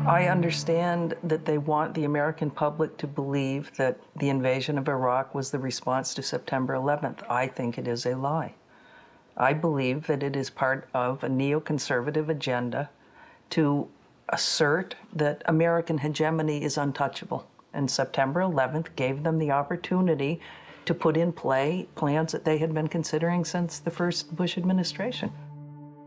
I understand that they want the American public to believe that the invasion of Iraq was the response to September 11th. I think it is a lie. I believe that it is part of a neoconservative agenda to assert that American hegemony is untouchable. And September 11th gave them the opportunity to put in play plans that they had been considering since the first Bush administration.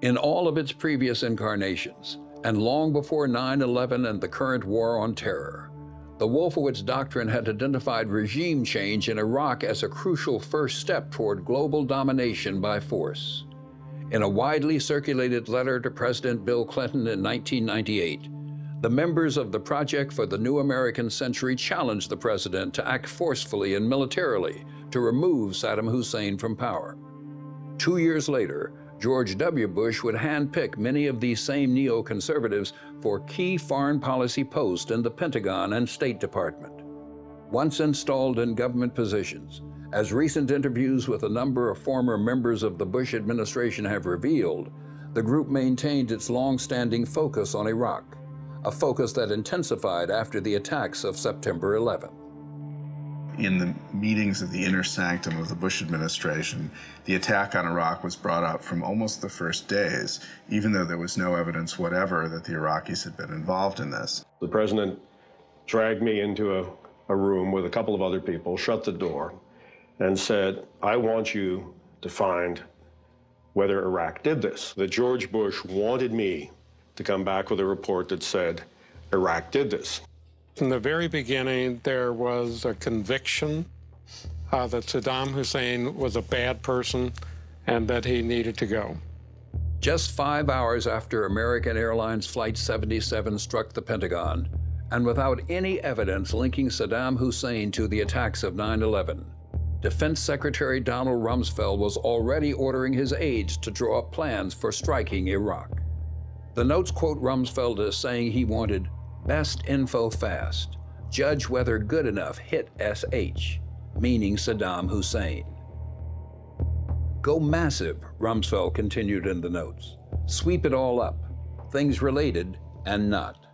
In all of its previous incarnations, and long before 9/11 and the current war on terror, the Wolfowitz Doctrine had identified regime change in Iraq as a crucial first step toward global domination by force. In a widely circulated letter to President Bill Clinton in 1998, the members of the Project for the New American Century challenged the president to act forcefully and militarily to remove Saddam Hussein from power. 2 years later, George W. Bush would handpick many of these same neoconservatives for key foreign policy posts in the Pentagon and State Department. Once installed in government positions, as recent interviews with a number of former members of the Bush administration have revealed, the group maintained its long-standing focus on Iraq, a focus that intensified after the attacks of September 11th. In the meetings of the inner sanctum of the Bush administration, the attack on Iraq was brought up from almost the first days, even though there was no evidence whatever that the Iraqis had been involved in this. The president dragged me into a room with a couple of other people, shut the door, and said, "I want you to find whether Iraq did this." That George Bush wanted me to come back with a report that said, Iraq did this. From the very beginning, there was a conviction that Saddam Hussein was a bad person and that he needed to go. Just 5 hours after American Airlines Flight 77 struck the Pentagon, and without any evidence linking Saddam Hussein to the attacks of 9/11, Defense Secretary Donald Rumsfeld was already ordering his aides to draw up plans for striking Iraq. The notes quote Rumsfeld as saying he wanted best info fast, judge whether good enough hit SH, meaning Saddam Hussein. Go massive, Rumsfeld continued in the notes. Sweep it all up, things related and not.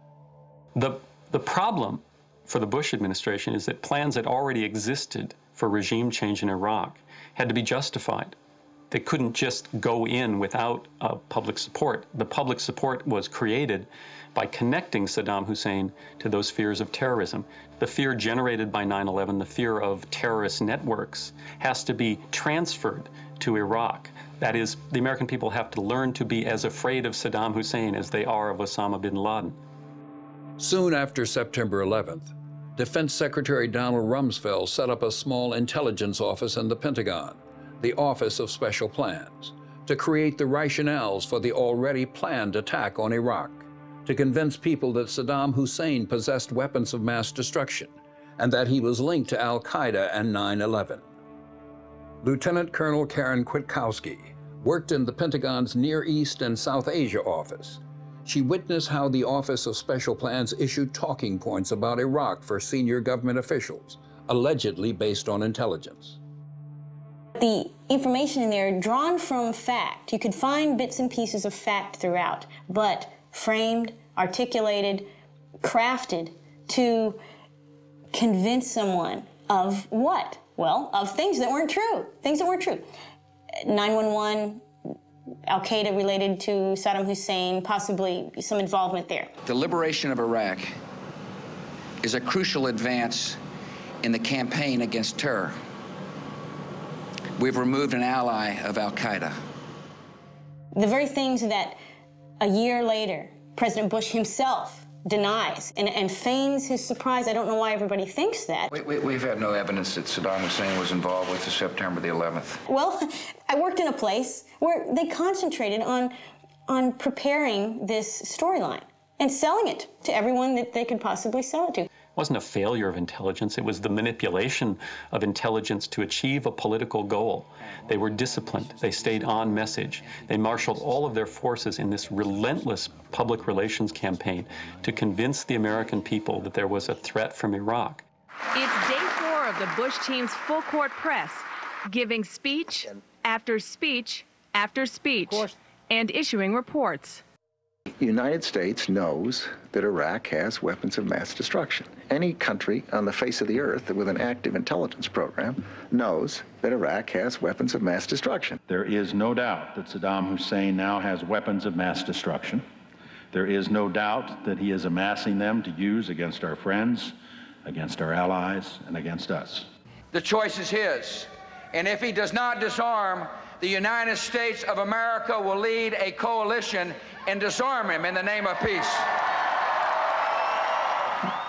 The problem for the Bush administration is that plans that already existed for regime change in Iraq had to be justified. They couldn't just go in without public support. The public support was created by connecting Saddam Hussein to those fears of terrorism. The fear generated by 9/11, the fear of terrorist networks, has to be transferred to Iraq. That is, the American people have to learn to be as afraid of Saddam Hussein as they are of Osama bin Laden. Soon after September 11th, Defense Secretary Donald Rumsfeld set up a small intelligence office in the Pentagon, the Office of Special Plans, to create the rationales for the already planned attack on Iraq, to convince people that Saddam Hussein possessed weapons of mass destruction and that he was linked to al-Qaeda and 9/11. Lieutenant Colonel Karen Kwiatkowski worked in the Pentagon's Near East and South Asia office. She witnessed how the Office of Special Plans issued talking points about Iraq for senior government officials, allegedly based on intelligence. The information in there drawn from fact. You could find bits and pieces of fact throughout, but framed, articulated, crafted to convince someone of what? Well, of things that weren't true, 9/11, al-Qaeda related to Saddam Hussein, possibly some involvement there. The liberation of Iraq is a crucial advance in the campaign against terror. We've removed an ally of al-Qaeda. The very things that a year later, President Bush himself denies and feigns his surprise. I don't know why everybody thinks that. We've had no evidence that Saddam Hussein was involved with the September the 11th. Well, I worked in a place where they concentrated on preparing this storyline and selling it to everyone that they could possibly sell it to. It wasn't a failure of intelligence. It was the manipulation of intelligence to achieve a political goal. They were disciplined. They stayed on message. They marshaled all of their forces in this relentless public relations campaign to convince the American people that there was a threat from Iraq. It's day 4 of the Bush team's full-court press, giving speech after speech after speech and issuing reports. The United States knows that Iraq has weapons of mass destruction. Any country on the face of the earth with an active intelligence program knows that Iraq has weapons of mass destruction. There is no doubt that Saddam Hussein now has weapons of mass destruction. There is no doubt that he is amassing them to use against our friends, against our allies, and against us. The choice is his. And if he does not disarm, the United States of America will lead a coalition and disarm him in the name of peace.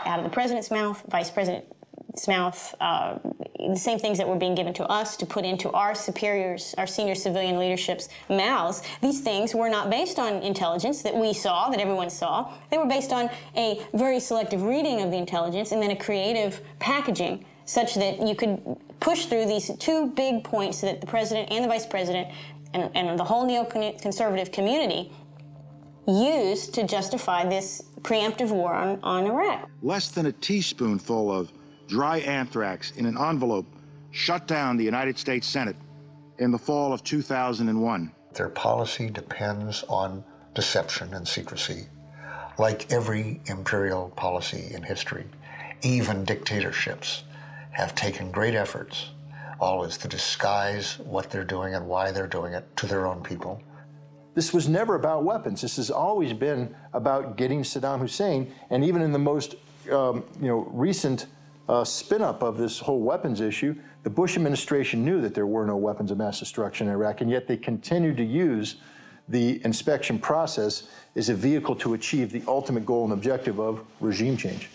Out of the president's mouth, vice president's mouth, the same things that were being given to us to put into our superiors, our senior civilian leadership's mouths, these things were not based on intelligence that we saw, that everyone saw. They were based on a very selective reading of the intelligence and then a creative packaging such that you could push through these two big points that the president and the vice president and the whole neoconservative community used to justify this preemptive war on Iraq. Less than a teaspoonful of dry anthrax in an envelope shut down the United States Senate in the fall of 2001. Their policy depends on deception and secrecy, like every imperial policy in history. Even dictatorships have taken great efforts always to disguise what they're doing and why they're doing it to their own people. This was never about weapons. This has always been about getting Saddam Hussein, and even in the most recent spin-up of this whole weapons issue, the Bush administration knew that there were no weapons of mass destruction in Iraq, and yet they continued to use the inspection process as a vehicle to achieve the ultimate goal and objective of regime change.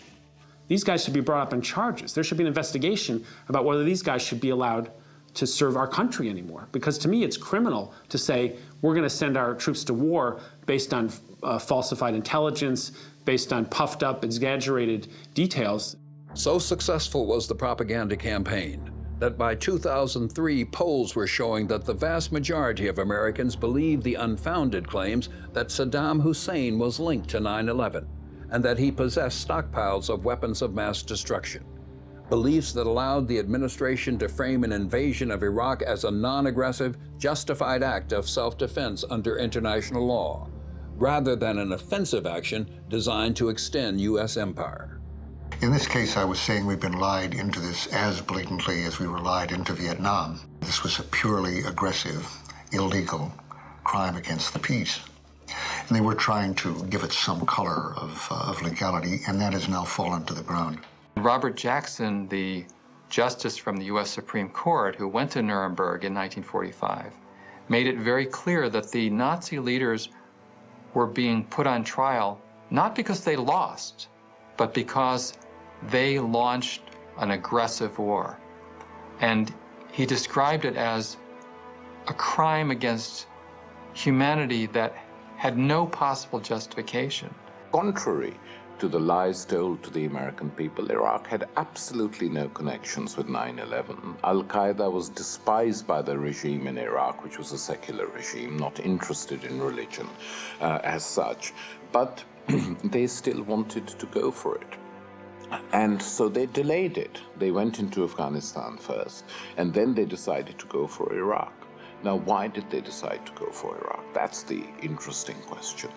These guys should be brought up in charges. There should be an investigation about whether these guys should be allowed to serve our country anymore. Because to me, it's criminal to say we're going to send our troops to war based on falsified intelligence, based on puffed up, exaggerated details. So successful was the propaganda campaign that by 2003, polls were showing that the vast majority of Americans believed the unfounded claims that Saddam Hussein was linked to 9/11 and that he possessed stockpiles of weapons of mass destruction. Beliefs that allowed the administration to frame an invasion of Iraq as a non-aggressive, justified act of self-defense under international law, rather than an offensive action designed to extend U.S. empire. In this case, I was saying we've been lied into this as blatantly as we were lied into Vietnam. This was a purely aggressive, illegal crime against the peace. And they were trying to give it some color of legality, and that has now fallen to the ground. Robert Jackson, the justice from the U.S. Supreme Court who went to Nuremberg in 1945, made it very clear that the Nazi leaders were being put on trial not because they lost, but because they launched an aggressive war. And he described it as a crime against humanity that had no possible justification. Contrary to the lies told to the American people, Iraq had absolutely no connections with 9/11. Al-Qaeda was despised by the regime in Iraq, which was a secular regime, not interested in religion as such, but they still wanted to go for it. And so they delayed it. They went into Afghanistan first, and then they decided to go for Iraq. Now, why did they decide to go for Iraq? That's the interesting question.